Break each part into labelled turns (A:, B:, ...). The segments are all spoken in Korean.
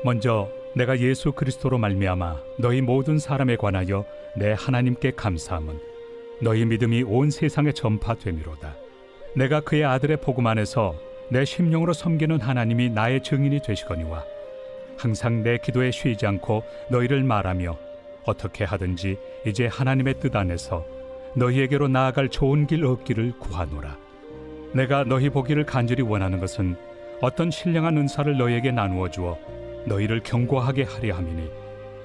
A: 먼저 내가 예수 그리스도로 말미암아 너희 모든 사람에 관하여 내 하나님께 감사함은 너희 믿음이 온 세상에 전파됨이로다. 내가 그의 아들의 복음 안에서 내 심령으로 섬기는 하나님이 나의 증인이 되시거니와 항상 내 기도에 쉬지 않고 너희를 말하며 어떻게 하든지 이제 하나님의 뜻 안에서 너희에게로 나아갈 좋은 길 얻기를 구하노라. 내가 너희 보기를 간절히 원하는 것은 어떤 신령한 은사를 너희에게 나누어 주어 너희를 견고하게 하려 함이니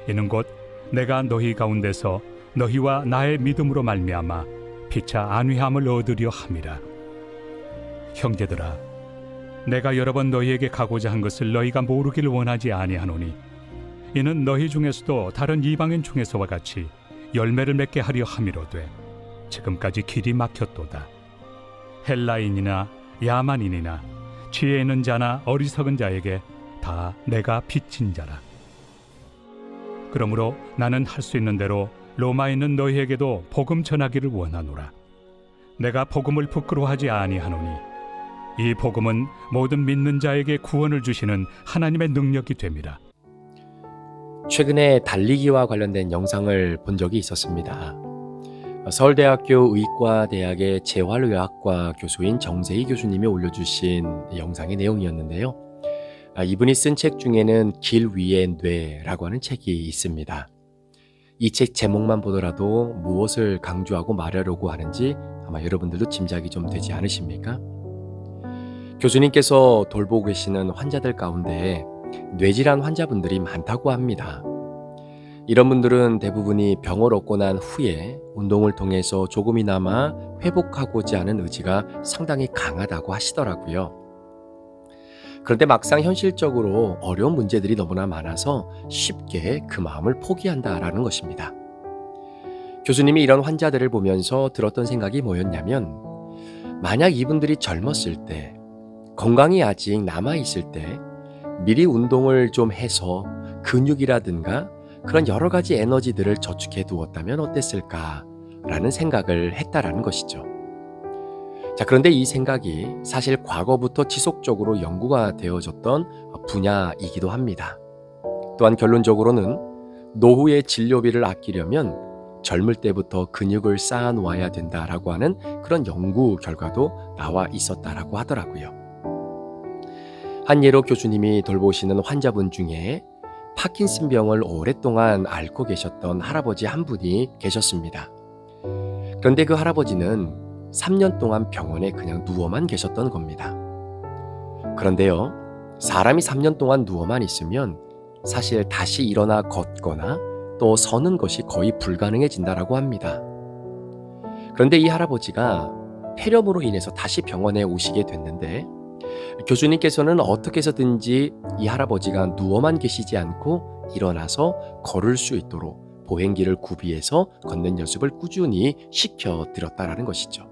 A: 이는 곧 내가 너희 가운데서 너희와 나의 믿음으로 말미암아 피차 안위함을 얻으려 함이라. 형제들아, 내가 여러 번 너희에게 가고자 한 것을 너희가 모르기를 원하지 아니하노니 이는 너희 중에서도 다른 이방인 중에서와 같이 열매를 맺게 하려 함이로되 지금까지 길이 막혔도다. 헬라인이나 야만인이나 지혜 있는 자나 어리석은 자에게 다 내가 빚진 자라. 그러므로 나는 할 수 있는 대로 로마에 있는 너희에게도 복음 전하기를 원하노라. 내가 복음을 부끄러워하지 아니하노니 이 복음은 모든 믿는 자에게 구원을 주시는 하나님의 능력이 됨이라.
B: 최근에 달리기와 관련된 영상을 본 적이 있었습니다. 서울대학교 의과대학의 재활의학과 교수인 정세희 교수님이 올려주신 영상의 내용이었는데요. 이분이 쓴 책 중에는 길 위의 뇌라고 하는 책이 있습니다. 이 책 제목만 보더라도 무엇을 강조하고 말하려고 하는지 아마 여러분들도 짐작이 좀 되지 않으십니까? 교수님께서 돌보고 계시는 환자들 가운데 뇌질환 환자분들이 많다고 합니다. 이런 분들은 대부분이 병을 얻고 난 후에 운동을 통해서 조금이나마 회복하고자 하는 의지가 상당히 강하다고 하시더라고요. 그런데 막상 현실적으로 어려운 문제들이 너무나 많아서 쉽게 그 마음을 포기한다라는 것입니다. 교수님이 이런 환자들을 보면서 들었던 생각이 뭐였냐면, 만약 이분들이 젊었을 때, 건강이 아직 남아있을 때 미리 운동을 좀 해서 근육이라든가 그런 여러 가지 에너지들을 저축해 두었다면 어땠을까라는 생각을 했다라는 것이죠. 자, 그런데 이 생각이 사실 과거부터 지속적으로 연구가 되어졌던 분야이기도 합니다. 또한 결론적으로는 노후의 진료비를 아끼려면 젊을 때부터 근육을 쌓아 놓아야 된다라고 하는 그런 연구 결과도 나와 있었다라고 하더라고요. 한 예로 교수님이 돌보시는 환자분 중에 파킨슨병을 오랫동안 앓고 계셨던 할아버지 한 분이 계셨습니다. 그런데 그 할아버지는 3년 동안 병원에 그냥 누워만 계셨던 겁니다. 그런데요, 사람이 3년 동안 누워만 있으면 사실 다시 일어나 걷거나 또 서는 것이 거의 불가능해진다라고 합니다. 그런데 이 할아버지가 폐렴으로 인해서 다시 병원에 오시게 됐는데, 교수님께서는 어떻게 해서든지 이 할아버지가 누워만 계시지 않고 일어나서 걸을 수 있도록 보행기를 구비해서 걷는 연습을 꾸준히 시켜드렸다라는 것이죠.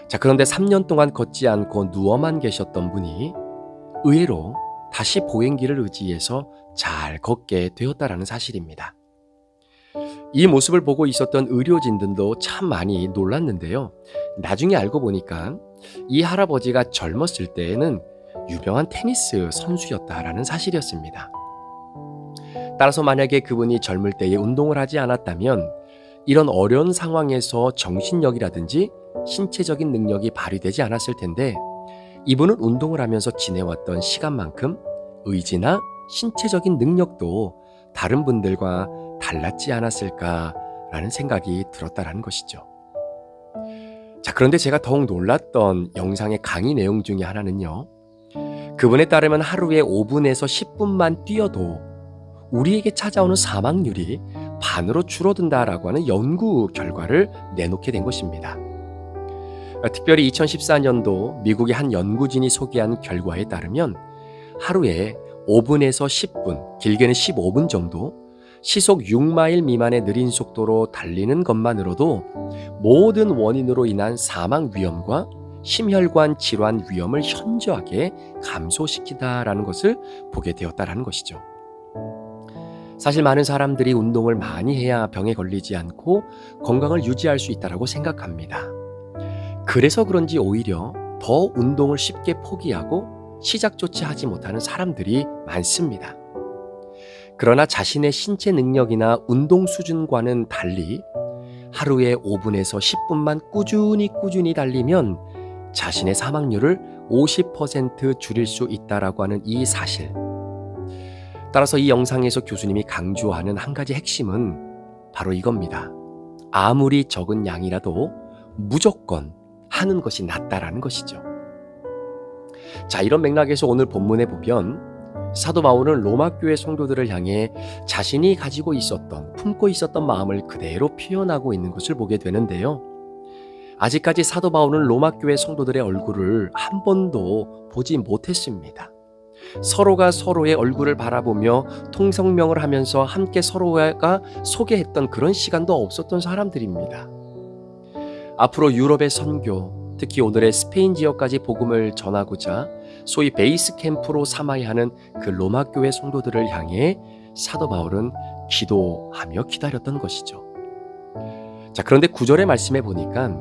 B: 자, 그런데 3년 동안 걷지 않고 누워만 계셨던 분이 의외로 다시 보행기를 의지해서 잘 걷게 되었다라는 사실입니다. 이 모습을 보고 있었던 의료진들도 참 많이 놀랐는데요. 나중에 알고 보니까 이 할아버지가 젊었을 때에는 유명한 테니스 선수였다라는 사실이었습니다. 따라서 만약에 그분이 젊을 때에 운동을 하지 않았다면 이런 어려운 상황에서 정신력이라든지 신체적인 능력이 발휘되지 않았을 텐데, 이분은 운동을 하면서 지내왔던 시간만큼 의지나 신체적인 능력도 다른 분들과 달랐지 않았을까라는 생각이 들었다라는 것이죠. 자, 그런데 제가 더욱 놀랐던 영상의 강의 내용 중에 하나는요, 그분에 따르면 하루에 5분에서 10분만 뛰어도 우리에게 찾아오는 사망률이 반으로 줄어든다라고 하는 연구 결과를 내놓게 된 것입니다. 특별히 2014년도 미국의 한 연구진이 소개한 결과에 따르면 하루에 5분에서 10분, 길게는 15분 정도 시속 6마일 미만의 느린 속도로 달리는 것만으로도 모든 원인으로 인한 사망 위험과 심혈관 질환 위험을 현저하게 감소시키다라는 것을 보게 되었다라는 것이죠. 사실 많은 사람들이 운동을 많이 해야 병에 걸리지 않고 건강을 유지할 수 있다고 생각합니다. 그래서 그런지 오히려 더 운동을 쉽게 포기하고 시작조차 하지 못하는 사람들이 많습니다. 그러나 자신의 신체 능력이나 운동 수준과는 달리 하루에 5분에서 10분만 꾸준히 달리면 자신의 사망률을 50% 줄일 수 있다라고 하는 이 사실. 따라서 이 영상에서 교수님이 강조하는 한 가지 핵심은 바로 이겁니다. 아무리 적은 양이라도 무조건 하는 것이 낫다라는 것이죠. 자, 이런 맥락에서 오늘 본문에 보면 사도 바울은 로마 교회 성도들을 향해 자신이 가지고 있었던, 품고 있었던 마음을 그대로 표현하고 있는 것을 보게 되는데요. 아직까지 사도 바울은 로마 교회 성도들의 얼굴을 한 번도 보지 못했습니다. 서로가 서로의 얼굴을 바라보며 통성명을 하면서 함께 서로가 소개했던 그런 시간도 없었던 사람들입니다. 앞으로 유럽의 선교, 특히 오늘의 스페인 지역까지 복음을 전하고자 소위 베이스 캠프로 삼아야 하는 그 로마 교회 성도들을 향해 사도 바울은 기도하며 기다렸던 것이죠. 자, 그런데 9절의 말씀에 보니까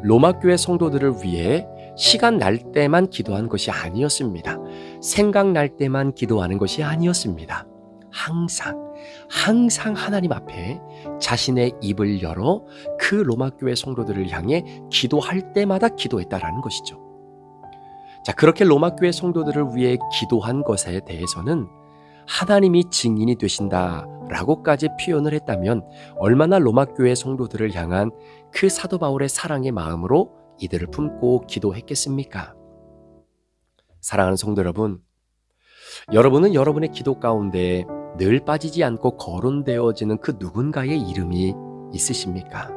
B: 로마 교회 성도들을 위해 시간 날 때만 기도한 것이 아니었습니다. 생각날 때만 기도하는 것이 아니었습니다. 항상 하나님 앞에 자신의 입을 열어 그 로마 교회 성도들을 향해 기도할 때마다 기도했다라는 것이죠. 자, 그렇게 로마 교회 성도들을 위해 기도한 것에 대해서는 하나님이 증인이 되신다라고까지 표현을 했다면 얼마나 로마 교회 성도들을 향한 그 사도 바울의 사랑의 마음으로 이들을 품고 기도했겠습니까? 사랑하는 성도 여러분, 여러분은 여러분의 기도 가운데 늘 빠지지 않고 거론되어지는 그 누군가의 이름이 있으십니까?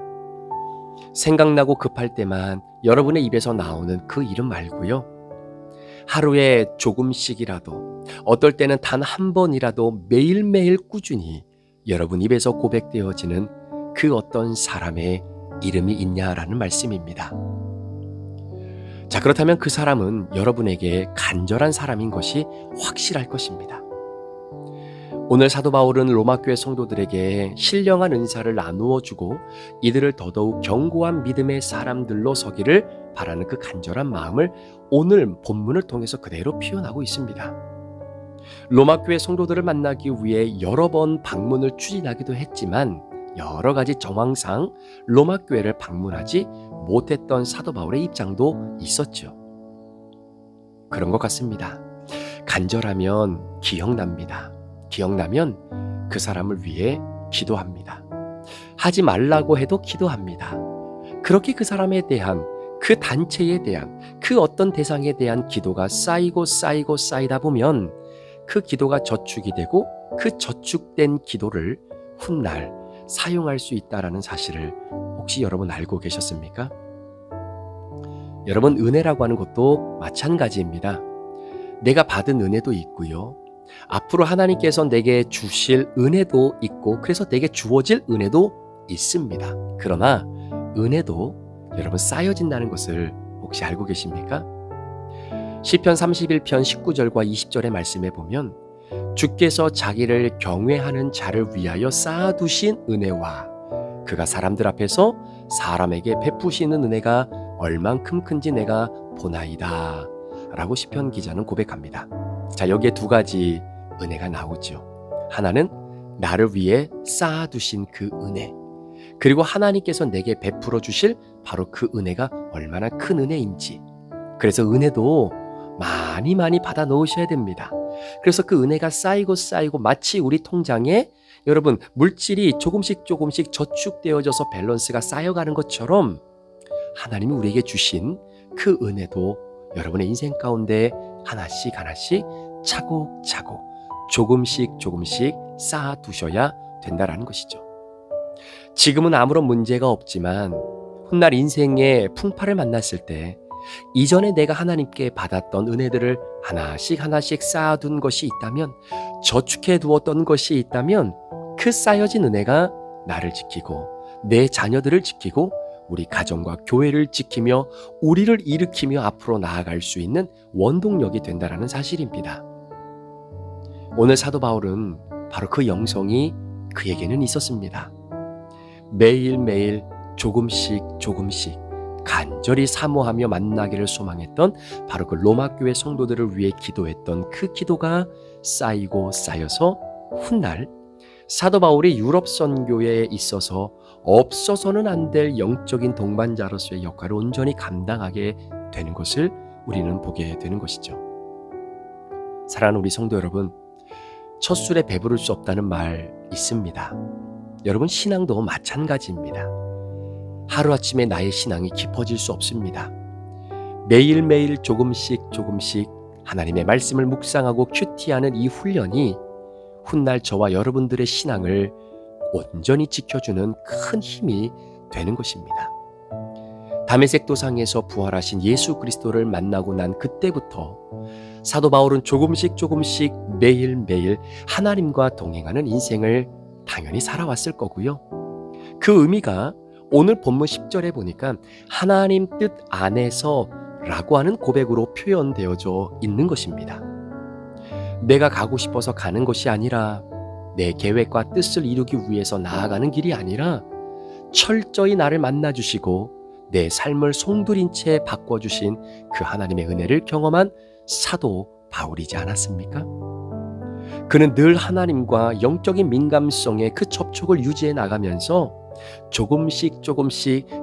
B: 생각나고 급할 때만 여러분의 입에서 나오는 그 이름 말고요. 하루에 조금씩이라도, 어떨 때는 단 한 번이라도 매일매일 꾸준히 여러분 입에서 고백되어지는 그 어떤 사람의 이름이 있냐라는 말씀입니다. 자, 그렇다면 그 사람은 여러분에게 간절한 사람인 것이 확실할 것입니다. 오늘 사도 바울은 로마 교회 성도들에게 신령한 은사를 나누어 주고 이들을 더더욱 견고한 믿음의 사람들로 서기를 바라는 그 간절한 마음을 오늘 본문을 통해서 그대로 표현하고 있습니다. 로마 교회 성도들을 만나기 위해 여러 번 방문을 추진하기도 했지만 여러 가지 정황상 로마 교회를 방문하지 못했던 사도 바울의 입장도 있었죠. 그런 것 같습니다. 간절하면 기억납니다. 기억나면 그 사람을 위해 기도합니다. 하지 말라고 해도 기도합니다. 그렇게 그 사람에 대한, 그 단체에 대한, 그 어떤 대상에 대한 기도가 쌓이다 보면 그 기도가 저축이 되고 그 저축된 기도를 훗날 사용할 수 있다는 사실을 혹시 여러분 알고 계셨습니까? 여러분, 은혜라고 하는 것도 마찬가지입니다. 내가 받은 은혜도 있고요. 앞으로 하나님께서 내게 주실 은혜도 있고 그래서 내게 주어질 은혜도 있습니다. 그러나 은혜도 여러분 쌓여진다는 것을 혹시 알고 계십니까? 시편 31편 19절과 20절의 말씀에 보면 주께서 자기를 경외하는 자를 위하여 쌓아두신 은혜와 그가 사람들 앞에서 사람에게 베푸시는 은혜가 얼만큼 큰지 내가 보나이다 라고 시편 기자는 고백합니다. 자, 여기에 두 가지 은혜가 나오죠. 하나는 나를 위해 쌓아두신 그 은혜, 그리고 하나님께서 내게 베풀어 주실 바로 그 은혜가 얼마나 큰 은혜인지. 그래서 은혜도 많이 받아 넣으셔야 됩니다. 그래서 그 은혜가 쌓이고 마치 우리 통장에 여러분 물질이 조금씩 저축되어져서 밸런스가 쌓여가는 것처럼 하나님이 우리에게 주신 그 은혜도 여러분의 인생 가운데 하나씩 차곡차곡 조금씩 쌓아두셔야 된다라는 것이죠. 지금은 아무런 문제가 없지만 훗날 인생의 풍파를 만났을 때 이전에 내가 하나님께 받았던 은혜들을 하나씩 쌓아둔 것이 있다면, 저축해 두었던 것이 있다면 그 쌓여진 은혜가 나를 지키고 내 자녀들을 지키고 우리 가정과 교회를 지키며 우리를 일으키며 앞으로 나아갈 수 있는 원동력이 된다는 사실입니다. 오늘 사도 바울은 바로 그 영성이 그에게는 있었습니다. 매일매일 조금씩 간절히 사모하며 만나기를 소망했던 바로 그 로마 교회 성도들을 위해 기도했던 그 기도가 쌓이고 쌓여서 훗날 사도 바울이 유럽 선교에 있어서 없어서는 안 될 영적인 동반자로서의 역할을 온전히 감당하게 되는 것을 우리는 보게 되는 것이죠. 사랑하는 우리 성도 여러분, 첫 술에 배부를 수 없다는 말 있습니다. 여러분, 신앙도 마찬가지입니다. 하루아침에 나의 신앙이 깊어질 수 없습니다. 매일매일 조금씩 하나님의 말씀을 묵상하고 큐티하는 이 훈련이 훗날 저와 여러분들의 신앙을 온전히 지켜주는 큰 힘이 되는 것입니다. 다메섹 도상에서 부활하신 예수 그리스도를 만나고 난 그때부터 사도 바울은 조금씩 매일매일 하나님과 동행하는 인생을 당연히 살아왔을 거고요. 그 의미가 오늘 본문 10절에 보니까 하나님 뜻 안에서 라고 하는 고백으로 표현되어져 있는 것입니다. 내가 가고 싶어서 가는 것이 아니라 내 계획과 뜻을 이루기 위해서 나아가는 길이 아니라 철저히 나를 만나주시고 내 삶을 송두린 채 바꿔주신 그 하나님의 은혜를 경험한 사도 바울이지 않았습니까? 그는 늘 하나님과 영적인 민감성의 그 접촉을 유지해 나가면서 조금씩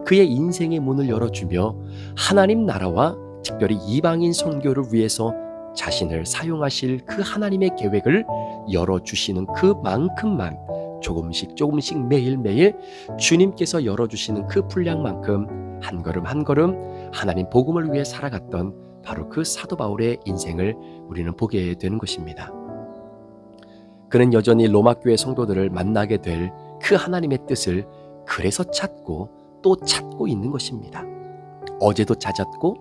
B: 그의 인생의 문을 열어주며 하나님 나라와 특별히 이방인 선교를 위해서 자신을 사용하실 그 하나님의 계획을 열어주시는 그만큼만 조금씩 매일매일 주님께서 열어주시는 그 분량만큼 한 걸음 하나님 복음을 위해 살아갔던 바로 그 사도 바울의 인생을 우리는 보게 되는 것입니다. 그는 여전히 로마 교회 성도들을 만나게 될 그 하나님의 뜻을 그래서 찾고 또 찾고 있는 것입니다. 어제도 찾았고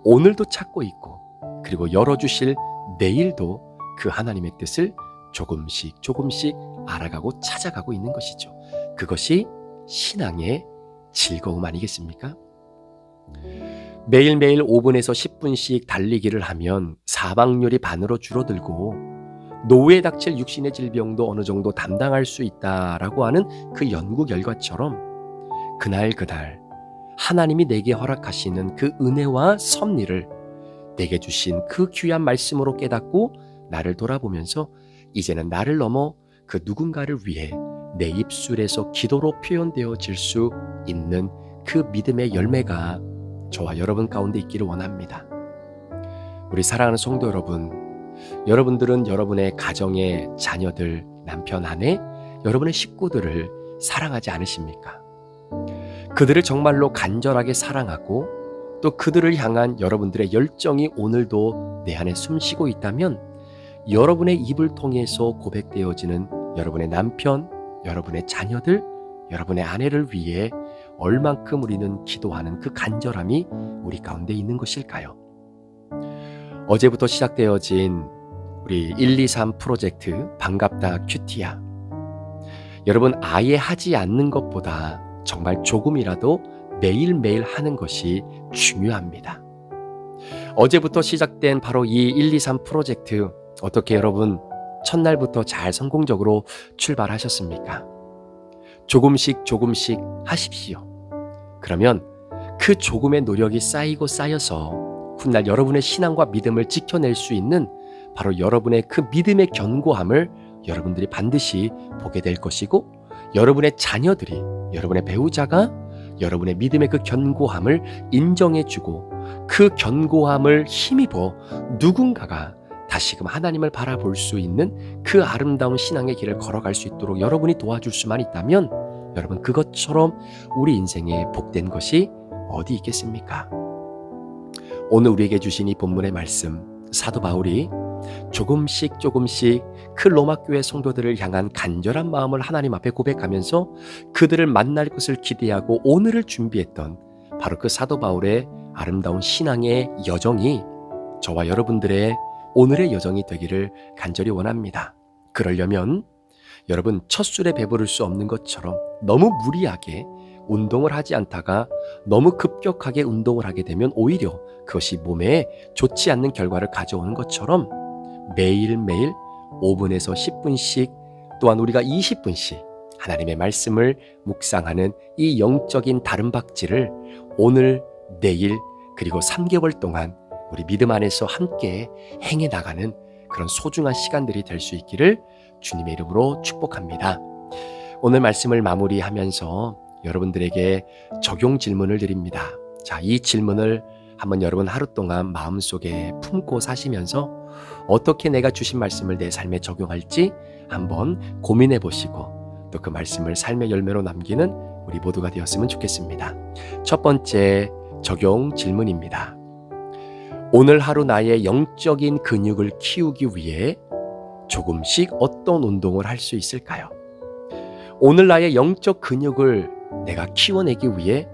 B: 오늘도 찾고 있고 그리고 열어주실 내일도 그 하나님의 뜻을 조금씩 알아가고 찾아가고 있는 것이죠. 그것이 신앙의 즐거움 아니겠습니까? 매일매일 5분에서 10분씩 달리기를 하면 사망률이 반으로 줄어들고 노후에 닥칠 육신의 질병도 어느 정도 담당할 수 있다라고 하는 그 연구 결과처럼 그날 하나님이 내게 허락하시는 그 은혜와 섭리를 내게 주신 그 귀한 말씀으로 깨닫고 나를 돌아보면서 이제는 나를 넘어 그 누군가를 위해 내 입술에서 기도로 표현되어질 수 있는 그 믿음의 열매가 저와 여러분 가운데 있기를 원합니다. 우리 사랑하는 성도 여러분, 여러분들은 여러분의 가정의 자녀들, 남편, 아내, 여러분의 식구들을 사랑하지 않으십니까? 그들을 정말로 간절하게 사랑하고 또 그들을 향한 여러분들의 열정이 오늘도 내 안에 숨쉬고 있다면 여러분의 입을 통해서 고백되어지는 여러분의 남편, 여러분의 자녀들, 여러분의 아내를 위해 얼만큼 우리는 기도하는 그 간절함이 우리 가운데 있는 것일까요? 어제부터 시작되어진 우리 123 프로젝트 반갑다 큐티야. 여러분, 아예 하지 않는 것보다 정말 조금이라도 매일매일 하는 것이 중요합니다. 어제부터 시작된 바로 이 123 프로젝트, 어떻게 여러분 첫날부터 잘 성공적으로 출발하셨습니까? 조금씩 하십시오. 그러면 그 조금의 노력이 쌓이고 쌓여서 훗날 여러분의 신앙과 믿음을 지켜낼 수 있는 바로 여러분의 그 믿음의 견고함을 여러분들이 반드시 보게 될 것이고, 여러분의 자녀들이, 여러분의 배우자가 여러분의 믿음의 그 견고함을 인정해주고 그 견고함을 힘입어 누군가가 다시금 하나님을 바라볼 수 있는 그 아름다운 신앙의 길을 걸어갈 수 있도록 여러분이 도와줄 수만 있다면, 여러분, 그것처럼 우리 인생에 복된 것이 어디 있겠습니까? 오늘 우리에게 주신 이 본문의 말씀, 사도 바울이 조금씩 그 로마 교회 성도들을 향한 간절한 마음을 하나님 앞에 고백하면서 그들을 만날 것을 기대하고 오늘을 준비했던 바로 그 사도 바울의 아름다운 신앙의 여정이 저와 여러분들의 오늘의 여정이 되기를 간절히 원합니다. 그러려면 여러분, 첫 술에 배부를 수 없는 것처럼 너무 무리하게 운동을 하지 않다가 너무 급격하게 운동을 하게 되면 오히려 그것이 몸에 좋지 않는 결과를 가져오는 것처럼 매일매일 5분에서 10분씩, 또한 우리가 20분씩 하나님의 말씀을 묵상하는 이 영적인 다름박질을 오늘 내일 그리고 3개월 동안 우리 믿음 안에서 함께 행해 나가는 그런 소중한 시간들이 될 수 있기를 주님의 이름으로 축복합니다. 오늘 말씀을 마무리하면서 여러분들에게 적용 질문을 드립니다. 자, 이 질문을 한번 여러분 하루 동안 마음속에 품고 사시면서 어떻게 내가 주신 말씀을 내 삶에 적용할지 한번 고민해 보시고 또 그 말씀을 삶의 열매로 남기는 우리 모두가 되었으면 좋겠습니다. 첫 번째 적용 질문입니다. 오늘 하루 나의 영적인 근육을 키우기 위해 조금씩 어떤 운동을 할 수 있을까요? 오늘 나의 영적 근육을 내가 키워내기 위해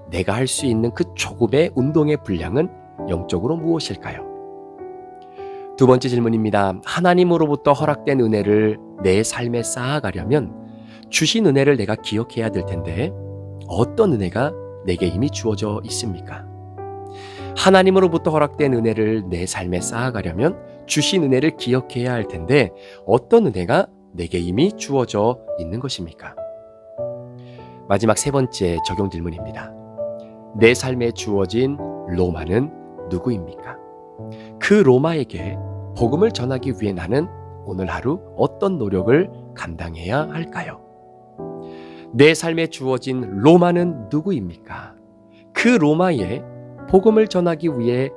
B: 내가 할 수 있는 그 조금의 운동의 분량은 영적으로 무엇일까요? 두 번째 질문입니다. 하나님으로부터 허락된 은혜를 내 삶에 쌓아가려면 주신 은혜를 내가 기억해야 될 텐데 어떤 은혜가 내게 이미 주어져 있습니까? 하나님으로부터 허락된 은혜를 내 삶에 쌓아가려면 주신 은혜를 기억해야 할 텐데 어떤 은혜가 내게 이미 주어져 있는 것입니까? 마지막 세 번째 적용 질문입니다. 내 삶에 주어진 로마는 누구입니까? 그 로마에게 복음을 전하기 위해 나는 오늘 하루 어떤 노력을 감당해야 할까요? 내 삶에 주어진 로마는 누구입니까? 그 로마에 복음을 전하기 위해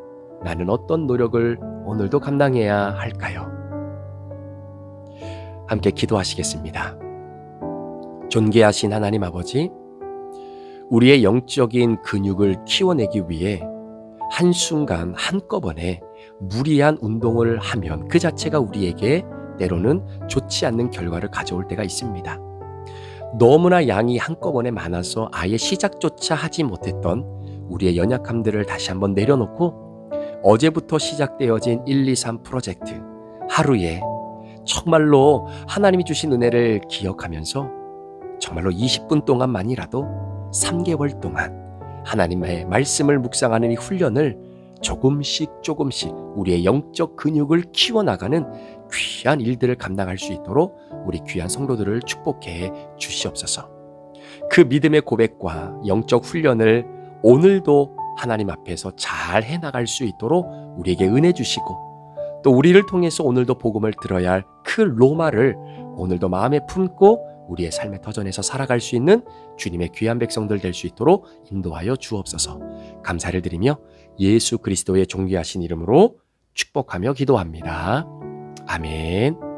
B: 나는 어떤 노력을 오늘도 감당해야 할까요? 함께 기도하시겠습니다. 존귀하신 하나님 아버지, 우리의 영적인 근육을 키워내기 위해 한순간 한꺼번에 무리한 운동을 하면 그 자체가 우리에게 때로는 좋지 않는 결과를 가져올 때가 있습니다. 너무나 양이 한꺼번에 많아서 아예 시작조차 하지 못했던 우리의 연약함들을 다시 한번 내려놓고 어제부터 시작되어진 1, 2, 3 프로젝트 하루에 정말로 하나님이 주신 은혜를 기억하면서 정말로 20분 동안만이라도 3개월 동안 하나님의 말씀을 묵상하는 이 훈련을 조금씩 우리의 영적 근육을 키워나가는 귀한 일들을 감당할 수 있도록 우리 귀한 성도들을 축복해 주시옵소서. 그 믿음의 고백과 영적 훈련을 오늘도 하나님 앞에서 잘 해나갈 수 있도록 우리에게 은혜 주시고 또 우리를 통해서 오늘도 복음을 들어야 할 그 로마를 오늘도 마음에 품고 우리의 삶의 터전에서 살아갈 수 있는 주님의 귀한 백성들 될 수 있도록 인도하여 주옵소서. 감사를 드리며 예수 그리스도의 존귀하신 이름으로 축복하며 기도합니다. 아멘.